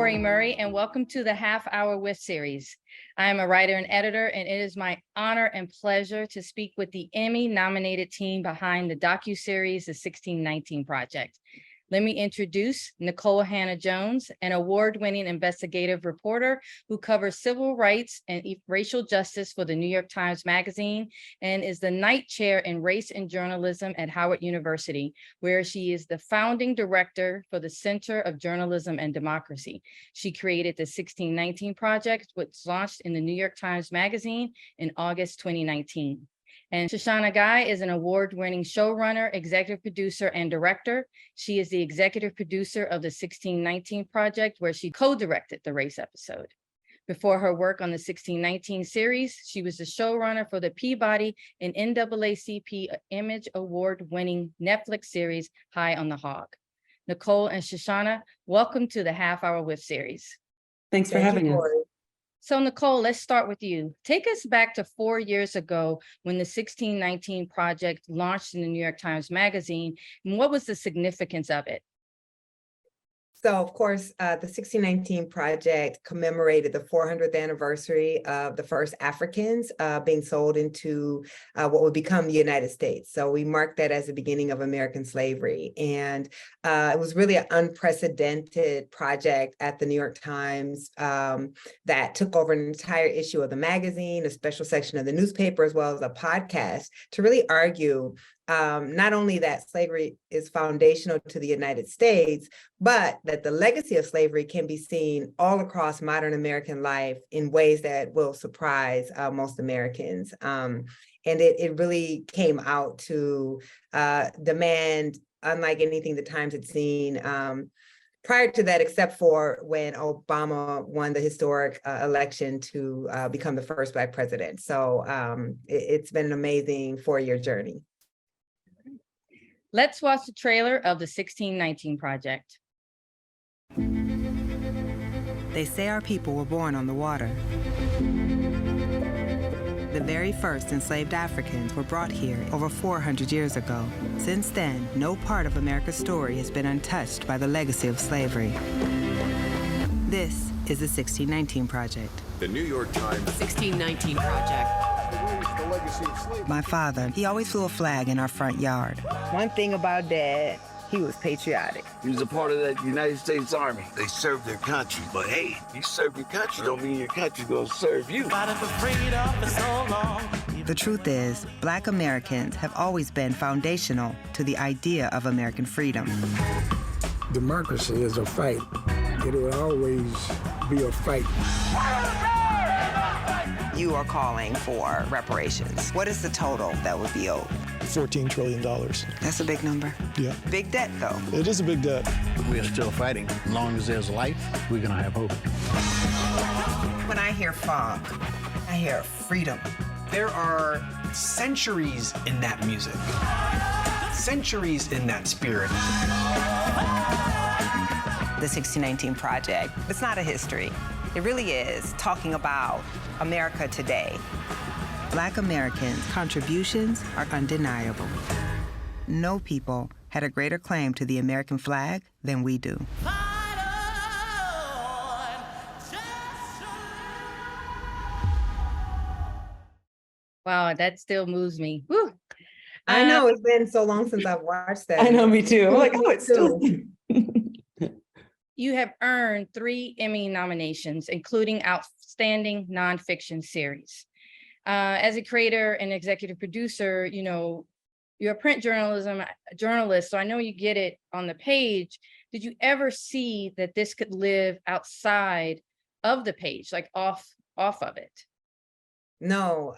Cori Murray, and welcome to the Half Hour With series. I am a writer and editor, and it is my honor and pleasure to speak with the Emmy-nominated team behind the docuseries, The 1619 Project. Let me introduce Nikole Hannah-Jones, an award-winning investigative reporter who covers civil rights and racial justice for the New York Times Magazine and is the Knight Chair in Race and Journalism at Howard University, where she is the founding director for the Center of Journalism and Democracy. She created the 1619 Project, which launched in the New York Times Magazine in August 2019. And Shoshana Guy is an award-winning showrunner, executive producer, and director. She is the executive producer of the 1619 Project, where she co-directed the race episode. Before her work on the 1619 series, she was the showrunner for the Peabody and NAACP Image Award-winning Netflix series, High on the Hog. Nikole and Shoshana, welcome to the Half Hour With series. Thanks for having us. So Nikole, let's start with you. Take us back to 4 years ago when the 1619 Project launched in the New York Times Magazine, and what was the significance of it? So, of course, the 1619 Project commemorated the 400th anniversary of the first Africans being sold into what would become the United States. So we marked that as the beginning of American slavery. And it was really an unprecedented project at the New York Times that took over an entire issue of the magazine, a special section of the newspaper, as well as a podcast to really argue not only that slavery is foundational to the United States, but that the legacy of slavery can be seen all across modern American life in ways that will surprise most Americans. And it really came out to demand, unlike anything the Times had seen prior to that, except for when Obama won the historic election to become the first Black president. So it's been an amazing 4-year journey. Let's watch the trailer of the 1619 Project. They say our people were born on the water. The very first enslaved Africans were brought here over 400 years ago. Since then, no part of America's story has been untouched by the legacy of slavery. This is the 1619 Project. The New York Times 1619 Project. My father, he always flew a flag in our front yard. One thing about Dad, he was patriotic. He was a part of that United States Army. They served their country, but hey, you serve your country don't mean your country gonna serve you. The truth is, Black Americans have always been foundational to the idea of American freedom. Democracy is a fight. It will always be a fight. You are calling for reparations. What is the total that would be owed? $14 trillion. That's a big number. Yeah. Big debt, though. It is a big debt. We are still fighting. As long as there's life, we're gonna have hope. When I hear fog, I hear freedom. There are centuries in that music, centuries in that spirit. The 1619 Project, it's not a history. It really is talking about America today. Black Americans' contributions are undeniable. No people had a greater claim to the American flag than we do. Wow, that still moves me. Woo. I know, it's been so long since I've watched that. I know, me too. I'm like, oh, it's still. You have earned 3 Emmy nominations, including Outstanding Nonfiction Series. As a creator and executive producer, you know, you're a print journalist, so I know you get it on the page. Did you ever see that this could live outside of the page, like off of it? No,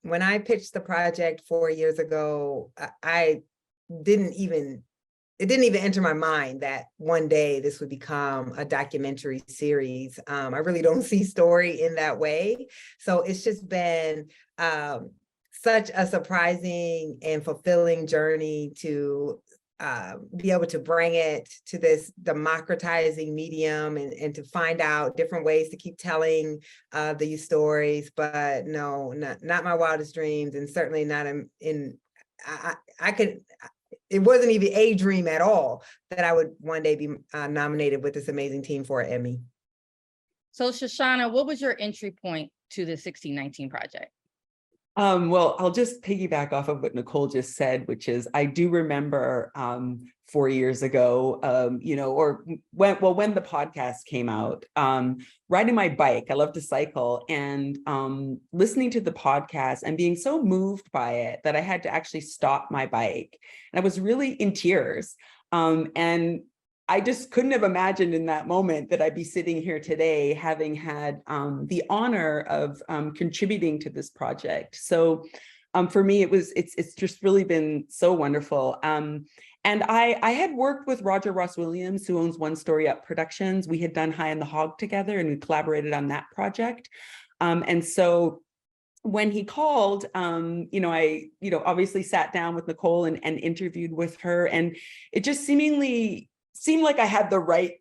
when I pitched the project 4 years ago, it didn't even enter my mind that one day this would become a documentary series. I really don't see story in that way. So it's just been such a surprising and fulfilling journey to be able to bring it to this democratizing medium and to find out different ways to keep telling these stories. But no, not my wildest dreams, and certainly not it wasn't even a dream at all that I would one day be nominated with this amazing team for an Emmy. So Shoshana, what was your entry point to the 1619 project? Well, I'll just piggyback off of what Nikole just said, which is I do remember 4 years ago, or when the podcast came out, riding my bike. I love to cycle, and listening to the podcast and being so moved by it that I had to actually stop my bike. And I was really in tears. And I just couldn't have imagined in that moment that I'd be sitting here today having had the honor of contributing to this project. So for me, it's just really been so wonderful. And I had worked with Roger Ross Williams, who owns One Story Up Productions. We had done High on the Hog together, and we collaborated on that project. And so when he called, I obviously sat down with Nikole and interviewed with her, and it just seemed like I had the right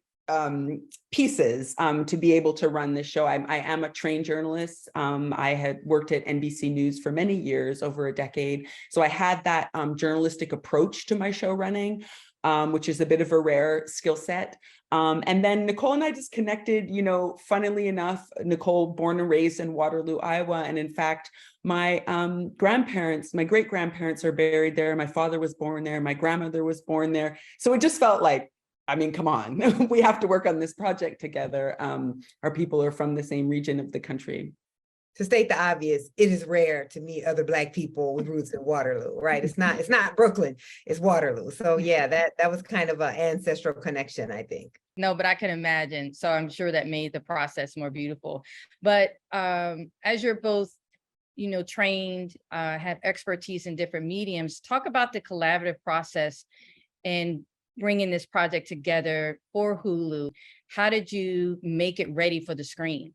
pieces to be able to run this show. I am a trained journalist. I had worked at NBC News for many years, over a decade. So I had that journalistic approach to my show running, which is a bit of a rare skill set. And then Nikole and I just connected, funnily enough, Nikole born and raised in Waterloo, Iowa. And in fact, my great grandparents are buried there. My father was born there. My grandmother was born there. So it just felt like, come on, we have to work on this project together. Our people are from the same region of the country. To state the obvious, it is rare to meet other Black people with roots in Waterloo, right? It's not Brooklyn, it's Waterloo. So yeah, that was kind of an ancestral connection, I think. No, but I can imagine. So I'm sure that made the process more beautiful. But as you're both, trained, have expertise in different mediums, talk about the collaborative process and bringing this project together for Hulu. How did you make it ready for the screen?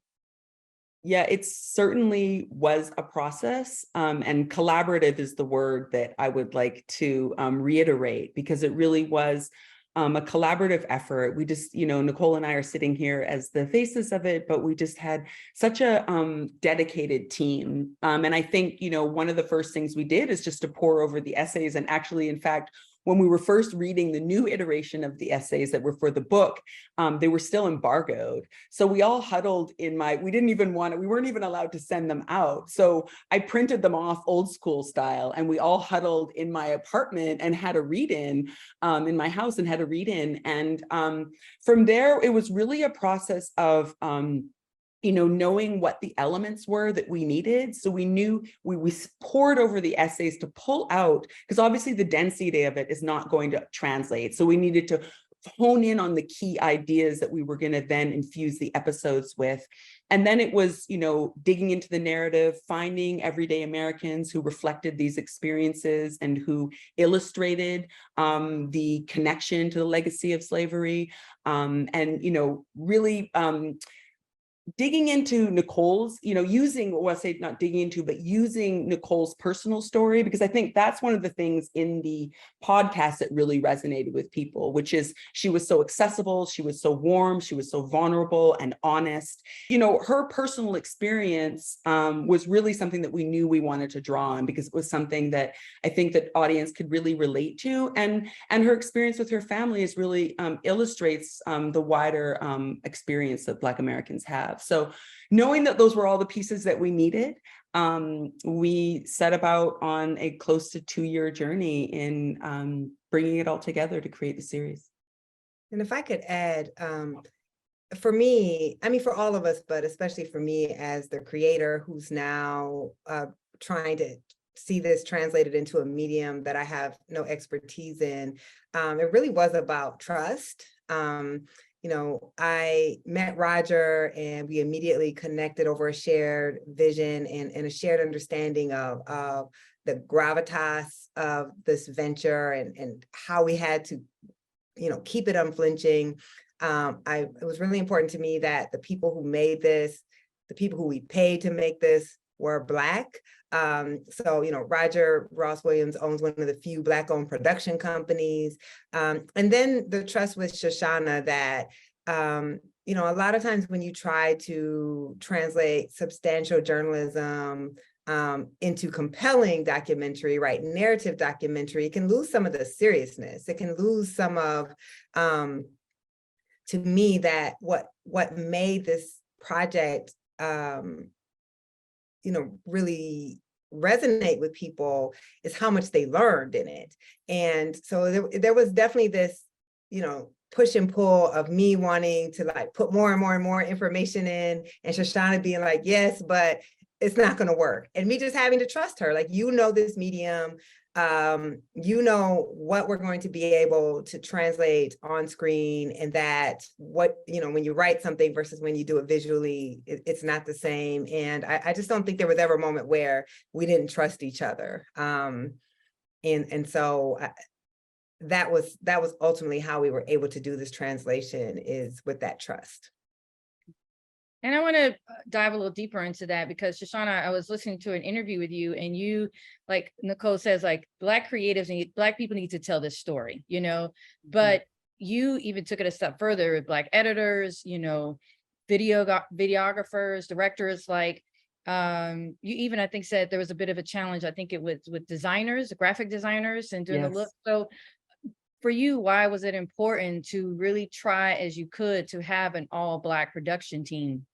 Yeah, it certainly was a process, and collaborative is the word that I would like to reiterate, because it really was a collaborative effort. We just, Nikole and I are sitting here as the faces of it, but we just had such a dedicated team. And I think, one of the first things we did is just to pour over the essays. And actually, in fact, when we were first reading the new iteration of the essays that were for the book, they were still embargoed. So we all huddled we weren't even allowed to send them out. So I printed them off old school style, and we all huddled in my apartment and had a read-in in my house and had a read-in. And from there, it was really a process of knowing what the elements were that we needed. So we knew we poured over the essays to pull out, because obviously the density of it is not going to translate. So we needed to hone in on the key ideas that we were going to then infuse the episodes with. And then it was, digging into the narrative, finding everyday Americans who reflected these experiences and who illustrated the connection to the legacy of slavery, and, really digging into Nikole's, using Nikole's personal story, because I think that's one of the things in the podcast that really resonated with people, which is she was so accessible, she was so warm, she was so vulnerable and honest. Her personal experience was really something that we knew we wanted to draw on, because it was something that I think that audience could really relate to. And her experience with her family is really illustrates the wider experience that Black Americans have. So knowing that those were all the pieces that we needed, we set about on a close to 2-year journey in bringing it all together to create the series. And if I could add, for me, for all of us, but especially for me as the creator who's now trying to see this translated into a medium that I have no expertise in, it really was about trust. I met Roger, and we immediately connected over a shared vision and a shared understanding of the gravitas of this venture and how we had to, keep it unflinching. It was really important to me that the people who made this, the people who we paid to make this, were Black. Roger Ross Williams owns one of the few Black-owned production companies. And then the trust with Shoshana that, a lot of times when you try to translate substantial journalism into compelling documentary, right, narrative documentary, it can lose some of the seriousness. It can lose some of, to me, that what made this project, really resonate with people is how much they learned in it. And so there was definitely this, push and pull of me wanting to like put more and more and more information in, and Shoshana being like, yes, but it's not going to work. And me just having to trust her, like, this medium, what we're going to be able to translate on screen, and that when you write something versus when you do it visually, it's not the same. And I just don't think there was ever a moment where we didn't trust each other. So that was ultimately how we were able to do this translation, is with that trust. And I want to dive a little deeper into that, because Shoshana, I was listening to an interview with you, and you, like Nikole says, like, Black creatives and Black people need to tell this story, but you even took it a step further with Black editors, videographers, directors, like, you even, I think, said there was a bit of a challenge, I think it was with designers, graphic designers, and doing the look. So for you, why was it important to really try as you could to have an all Black production team?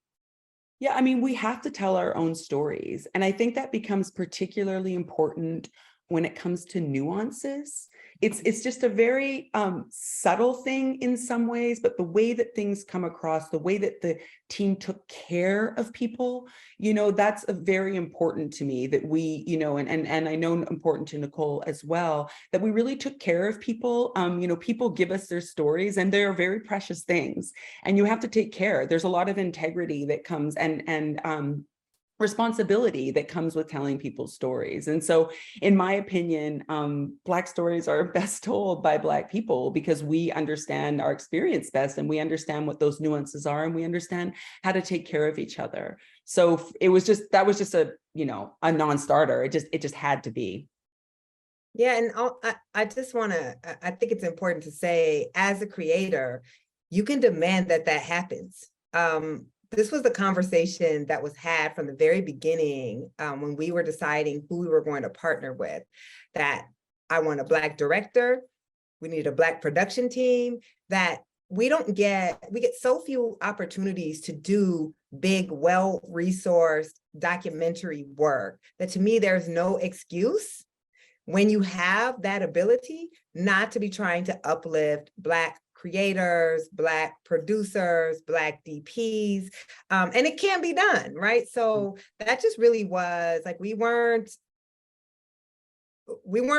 Yeah, I mean, we have to tell our own stories. And I think that becomes particularly important when it comes to nuances. It's just a very subtle thing in some ways, but the way that things come across, the way that the team took care of people, that's a very important to me, that we, and I know important to Nikole as well, that we really took care of people. People give us their stories, and they're very precious things, and you have to take care. There's a lot of integrity that comes and responsibility that comes with telling people's stories. And so, in my opinion, Black stories are best told by Black people, because we understand our experience best, and we understand what those nuances are, and we understand how to take care of each other. So that was just a non-starter. It just had to be. Yeah, and I just want to, I think it's important to say, as a creator, you can demand that happens. This was the conversation that was had from the very beginning, when we were deciding who we were going to partner with, that I want a Black director, we need a Black production team, that we get so few opportunities to do big, well-resourced documentary work, that to me, there's no excuse when you have that ability not to be trying to uplift Black creators, Black producers, Black DPs, and it can be done, right? So that just really was like, we weren't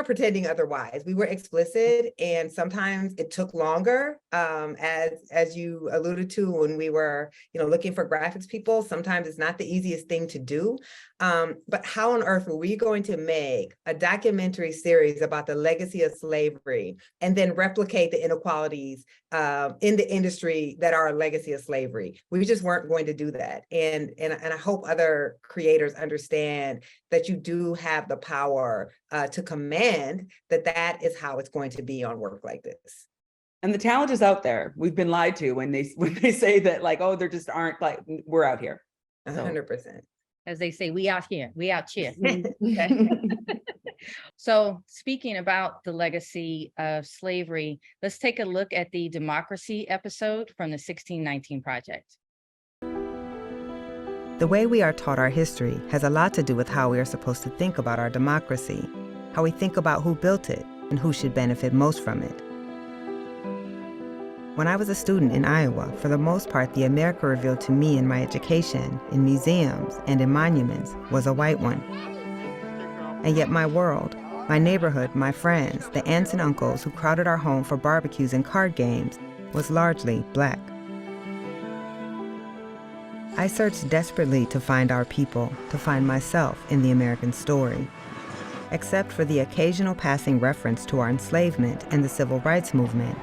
pretending otherwise. We were explicit, and sometimes it took longer, as you alluded to, when we were, looking for graphics people. Sometimes it's not the easiest thing to do. But how on earth were we going to make a documentary series about the legacy of slavery and then replicate the inequalities in the industry that are a legacy of slavery? We just weren't going to do that. And I hope other creators understand that you do have the power to command that is how it's going to be on work like this. And the talent is out there. We've been lied to when they say that, like, oh, there just aren't, like, we're out here. 100%. As they say, we out here. So speaking about the legacy of slavery, let's take a look at the democracy episode from the 1619 Project. The way we are taught our history has a lot to do with how we are supposed to think about our democracy, how we think about who built it and who should benefit most from it. When I was a student in Iowa, for the most part, the America revealed to me in my education, in museums, and in monuments was a white one. And yet my world, my neighborhood, my friends, the aunts and uncles who crowded our home for barbecues and card games was largely Black. I searched desperately to find our people, to find myself in the American story. Except for the occasional passing reference to our enslavement and the civil rights movement,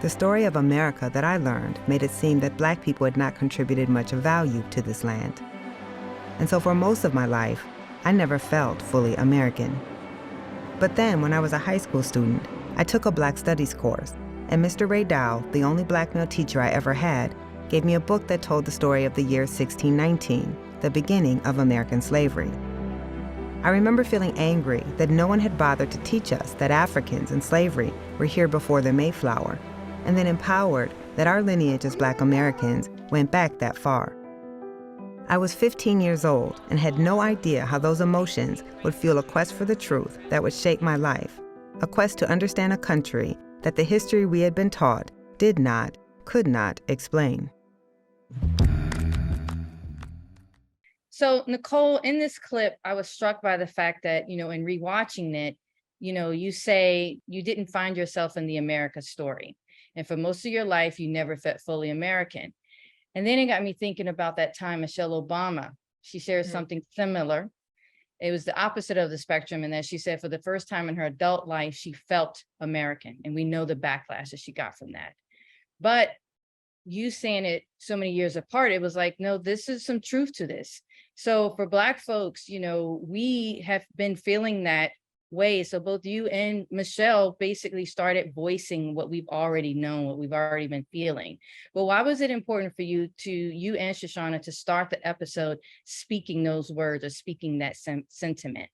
the story of America that I learned made it seem that Black people had not contributed much value to this land. And so for most of my life, I never felt fully American. But then, when I was a high school student, I took a Black Studies course, and Mr. Ray Dow, the only Black male teacher I ever had, gave me a book that told the story of the year 1619, the beginning of American slavery. I remember feeling angry that no one had bothered to teach us that Africans in slavery were here before the Mayflower, and then empowered that our lineage as Black Americans went back that far. I was 15 years old and had no idea how those emotions would fuel a quest for the truth that would shape my life, a quest to understand a country that the history we had been taught did not, could not explain. So Nikole, in this clip, I was struck by the fact that, in rewatching it, you say you didn't find yourself in the America story. And for most of your life, you never felt fully American. And then it got me thinking about that time Michelle Obama. She shared something similar. It was the opposite of the spectrum, and that she said for the first time in her adult life, she felt American. And we know the backlash that she got from that. But you saying it so many years apart, it was like, no, this is some truth to this. So for Black folks, we have been feeling that way. So both you and Michelle basically started voicing what we've already known, what we've already been feeling. But why was it important for you and Shoshana to start the episode speaking those words or speaking that sentiment?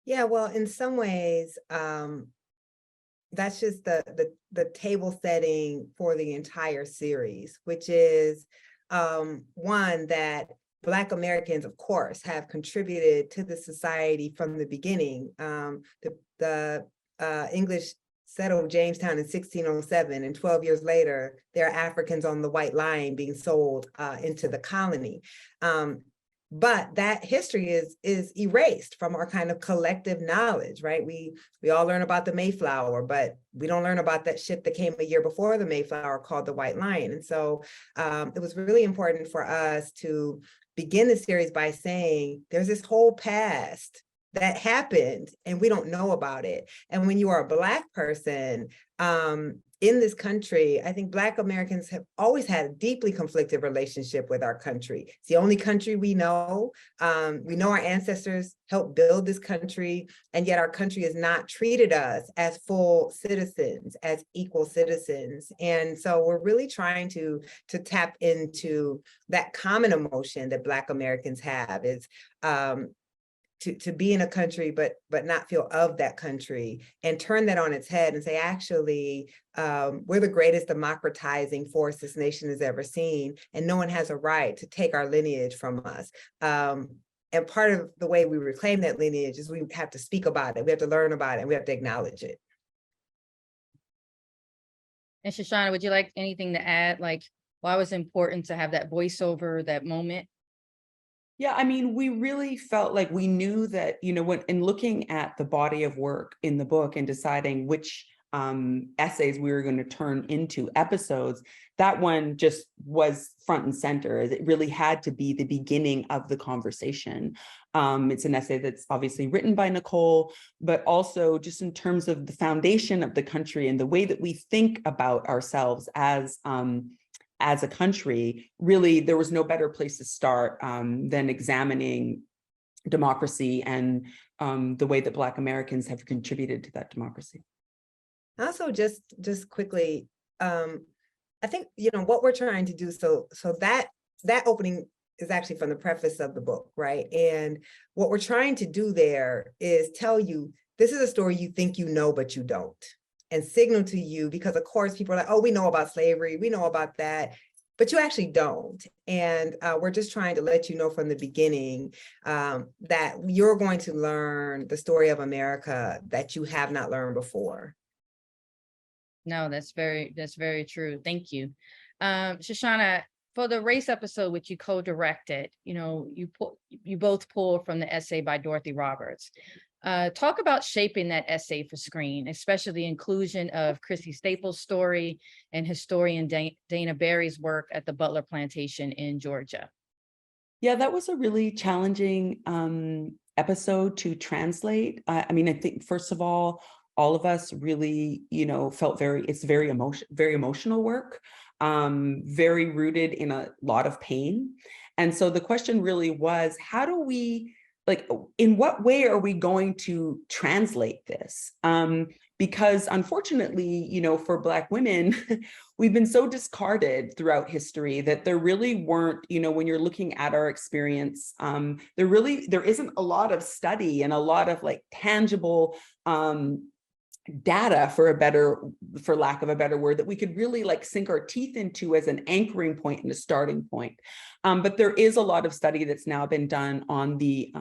Yeah, well, in some ways, that's just the table setting for the entire series, which is one, that Black Americans, of course, have contributed to the society from the beginning. The English settled Jamestown in 1607, and 12 years later, there are Africans on the White Line being sold into the colony. But that history is erased from our kind of collective knowledge, right? We all learn about the Mayflower, but we don't learn about that ship that came a year before the Mayflower called the White Lion. And so it was really important for us to begin the series by saying there's this whole past that happened and we don't know about it. And when you are a Black person in this country, I think Black Americans have always had a deeply conflicted relationship with our country. It's the only country we know. We know our ancestors helped build this country, and yet our country has not treated us as full citizens, as equal citizens. And so we're really trying to tap into that common emotion that Black Americans have, is to be in a country, but not feel of that country, and turn that on its head and say, actually, we're the greatest democratizing force this nation has ever seen, and no one has a right to take our lineage from us. And part of the way we reclaim that lineage is we have to speak about it, we have to learn about it, and we have to acknowledge it. And Shoshana, would you like anything to add? Like, why was it important to have that voiceover, that moment? Yeah, I mean, we really felt like we knew that, when in looking at the body of work in the book and deciding which essays we were going to turn into episodes, that one just was front and center. It really had to be the beginning of the conversation. It's an essay that's obviously written by Nikole, but also just in terms of the foundation of the country and the way that we think about ourselves as a country. Really, there was no better place to start than examining democracy and the way that Black Americans have contributed to that democracy. Also, just quickly, I think, what we're trying to do, so that opening is actually from the preface of the book, right? And what we're trying to do there is tell you, this is a story you think you know, but you don't. And signal to you, because of course people are like, oh, we know about slavery, we know about that, but you actually don't. And we're just trying to let you know from the beginning that you're going to learn the story of America that you have not learned before. No, that's very true. Thank you. Shoshana, for the race episode, which you co-directed, you both pulled from the essay by Dorothy Roberts. Talk about shaping that essay for screen, especially the inclusion of Chrissy Staples' story and historian Dana Barry's work at the Butler Plantation in Georgia. Yeah, that was a really challenging episode to translate. I mean, I think, first of all of us really, felt it's very emotional work, very rooted in a lot of pain. And so the question really was, how do we, in what way are we going to translate this? Because unfortunately, for Black women, we've been so discarded throughout history that there really weren't, when you're looking at our experience, there isn't a lot of study and a lot of tangible data, for lack of a better word, that we could really like sink our teeth into as an anchoring point and a starting point. But there is a lot of study that's now been done on the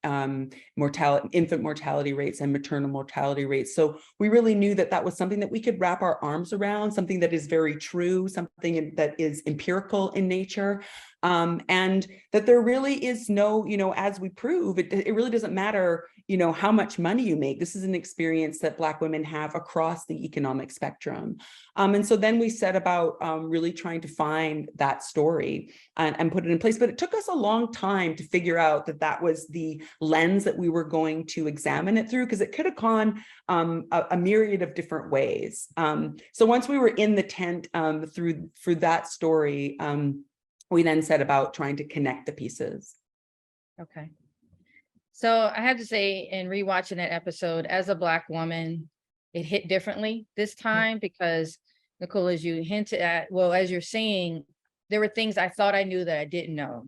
infant mortality rates and maternal mortality rates. So we really knew that that was something that we could wrap our arms around, something that is very true, something that is empirical in nature. And that there really is no, as we prove, it really doesn't matter, how much money you make. This is an experience that Black women have across the economic spectrum. And so then we set about really trying to find that story and put it in place. But it took us a long time to figure out that that was the lens that we were going to examine it through, because it could have gone a myriad of different ways. So once we were in the tent through that story, we then set about trying to connect the pieces. Okay. So I have to say, in rewatching that episode, as a Black woman, it hit differently this time because, Nikole, as you hinted at, well, as you're saying, there were things I thought I knew that I didn't know,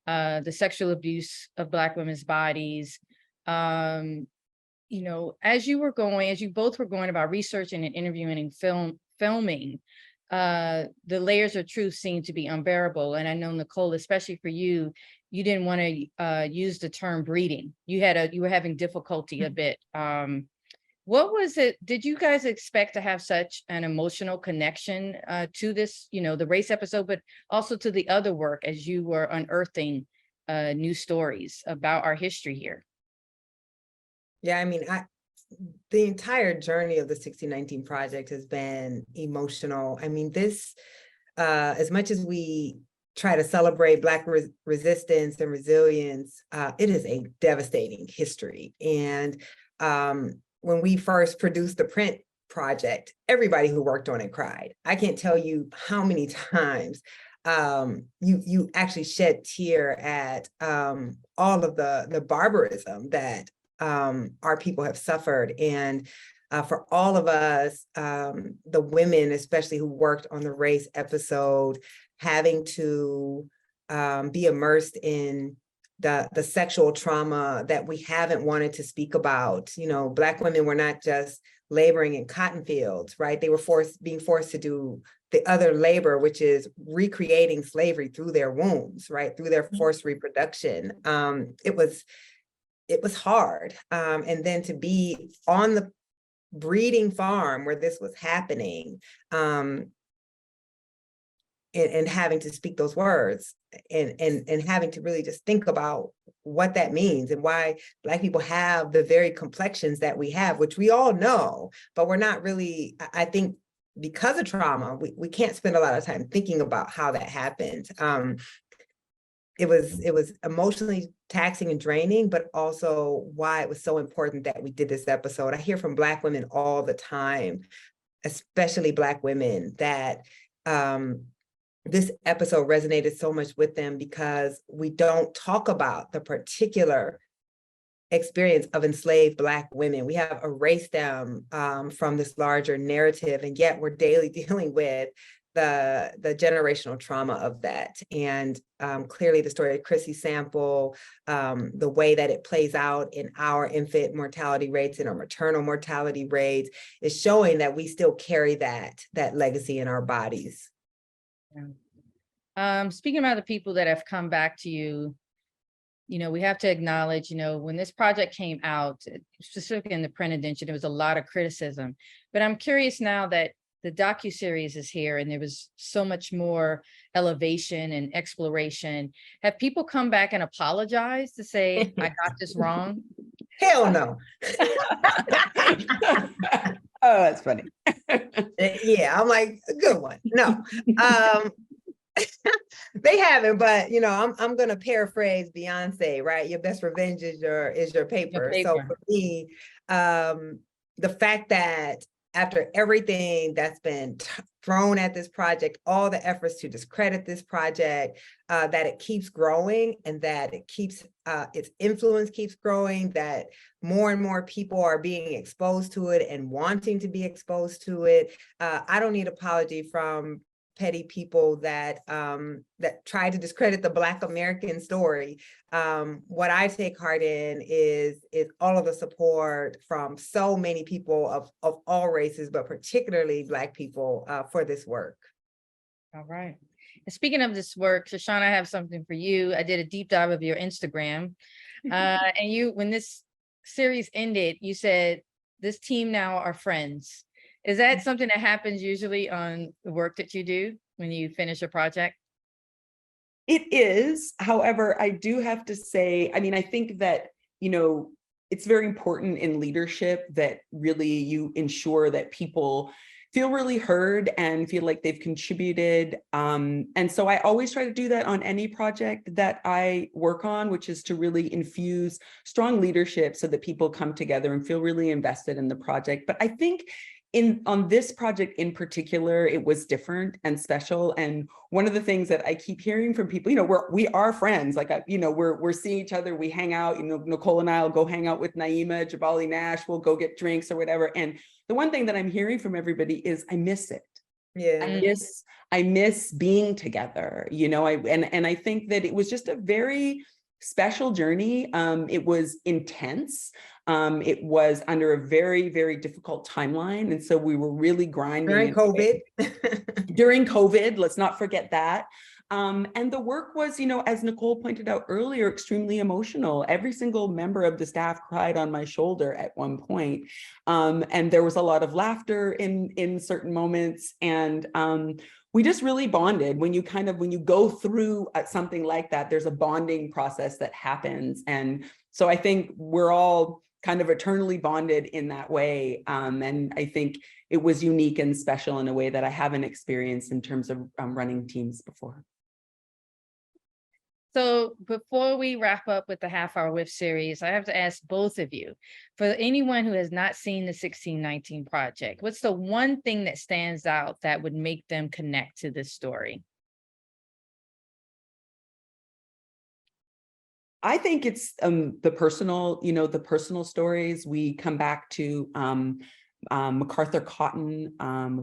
the sexual abuse of Black women's bodies. As you both were going about researching and interviewing and filming, the layers of truth seemed to be unbearable. And I know, Nikole, especially for you, you didn't want to use the term breeding. You were having difficulty a bit. What was it? Did you guys expect to have such an emotional connection to this, the race episode, but also to the other work as you were unearthing new stories about our history here? Yeah, I mean, the entire journey of the 1619 Project has been emotional. I mean, this, as much as we try to celebrate Black resistance and resilience, it is a devastating history. And when we first produced the print project, everybody who worked on it cried. I can't tell you how many times you actually shed tear at all of the barbarism that our people have suffered. And for all of us, the women, especially who worked on the race episode, having to be immersed in the sexual trauma that we haven't wanted to speak about. Black women were not just laboring in cotton fields, right? They were being forced to do the other labor, which is recreating slavery through their wombs, right? Through their forced reproduction. It was hard. And then to be on the breeding farm where this was happening, and having to speak those words and having to really just think about what that means and why Black people have the very complexions that we have, which we all know, but we're not really, I think because of trauma, we can't spend a lot of time thinking about how that happened. It was emotionally taxing and draining, but also why it was so important that we did this episode. I hear from Black women all the time, especially Black women, that this episode resonated so much with them because we don't talk about the particular experience of enslaved Black women. We have erased them from this larger narrative, and yet we're daily dealing with the generational trauma of that. And clearly the story of Chrissy Sample, the way that it plays out in our infant mortality rates and our maternal mortality rates is showing that we still carry that legacy in our bodies. Yeah. Speaking about the people that have come back to you, we have to acknowledge, when this project came out, specifically in the print edition, there was a lot of criticism. But I'm curious now that the docuseries is here and there was so much more elevation and exploration. Have people come back and apologized to say, I got this wrong? Hell no. Oh, that's funny. Yeah, I'm like, a good one. No. They haven't, but I'm gonna paraphrase Beyonce, right? Your best revenge is your paper. So for me, the fact that after everything that's been thrown at this project, all the efforts to discredit this project, that it keeps growing and that it keeps its influence keeps growing, that more and more people are being exposed to it and wanting to be exposed to it. I don't need apology from petty people that that try to discredit the Black American story. What I take heart in is all of the support from so many people of all races, but particularly Black people for this work. All right. And speaking of this work, Shoshana, I have something for you. I did a deep dive of your Instagram. And when this series ended, you said, this team now are friends. Is that something that happens usually on the work that you do when you finish a project? It is. However, I do have to say, I mean, I think that, it's very important in leadership that really you ensure that people feel really heard and feel like they've contributed. And so I always try to do that on any project that I work on, which is to really infuse strong leadership so that people come together and feel really invested in the project. But I think on this project in particular, it was different and special. And one of the things that I keep hearing from people, we are friends. Like, we're seeing each other, we hang out. Nikole and I will go hang out with Naima, Jabali Nash. We'll go get drinks or whatever. And the one thing that I'm hearing from everybody is, I miss it. Yeah, I miss being together. And I think that it was just a very special journey. It was intense. It was under a very, very difficult timeline. And so we were really grinding. During COVID. During COVID, let's not forget that. And the work was, as Nikole pointed out earlier, extremely emotional. Every single member of the staff cried on my shoulder at one point. And there was a lot of laughter in certain moments. And we just really bonded. When you go through something like that, there's a bonding process that happens. And so I think we're all kind of eternally bonded in that way. And I think it was unique and special in a way that I haven't experienced in terms of running teams before. So before we wrap up with the Half Hour With series, I have to ask both of you, for anyone who has not seen the 1619 Project, what's the one thing that stands out that would make them connect to this story? I think it's the personal stories. We come back to MacArthur Cotton,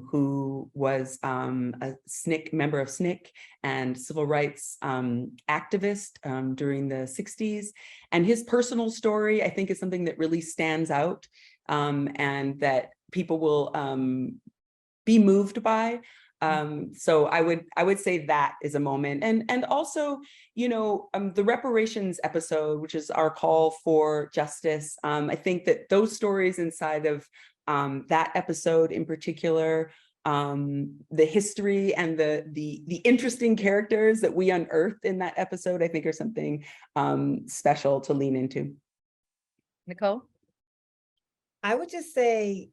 who was a SNCC member of SNCC and civil rights activist during the 60s. And his personal story, I think, is something that really stands out and that people will be moved by. So I would say that is a moment. And also, the reparations episode, which is our call for justice. I think that those stories inside of that episode in particular, the history and the interesting characters that we unearthed in that episode, I think are something special to lean into. Nikole? I would just say,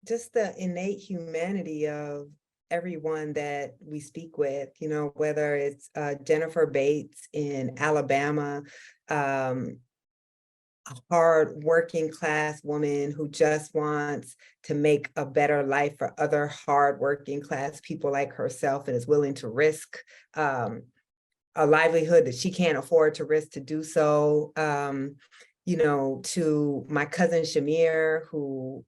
just the innate humanity of everyone that we speak with, whether it's Jennifer Bates in Alabama, a hard working class woman who just wants to make a better life for other hard working class people like herself and is willing to risk a livelihood that she can't afford to risk to do so. To my cousin Shamir, who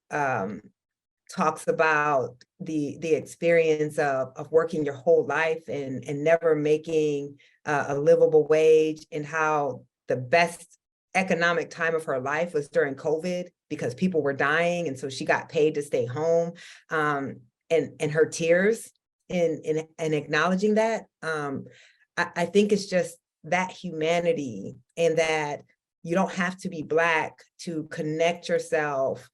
talks about the experience of working your whole life and never making a livable wage, and how the best economic time of her life was during COVID because people were dying. And so she got paid to stay home, and her tears in acknowledging that. I think it's just that humanity, and that you don't have to be Black to connect yourself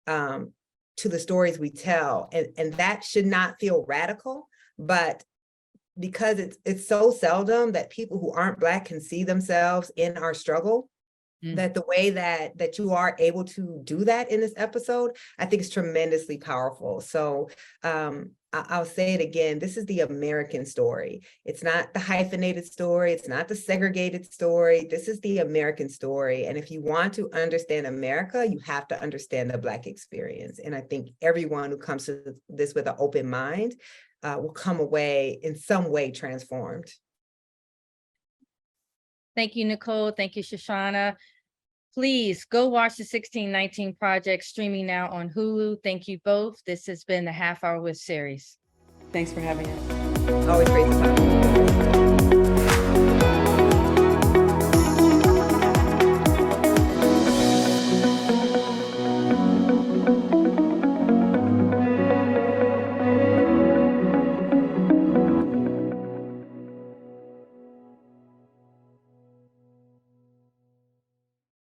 to the stories we tell. And that should not feel radical, but because it's so seldom that people who aren't Black can see themselves in our struggle, that the way that you are able to do that in this episode, I think is tremendously powerful. So I'll say it again, this is the American story. It's not the hyphenated story. It's not the segregated story. This is the American story. And if you want to understand America, you have to understand the Black experience. And I think everyone who comes to this with an open mind will come away in some way transformed. Thank you, Nikole. Thank you, Shoshana. Please go watch the 1619 Project, streaming now on Hulu. Thank you both. This has been the Half Hour With series. Thanks for having us. Always great to talk.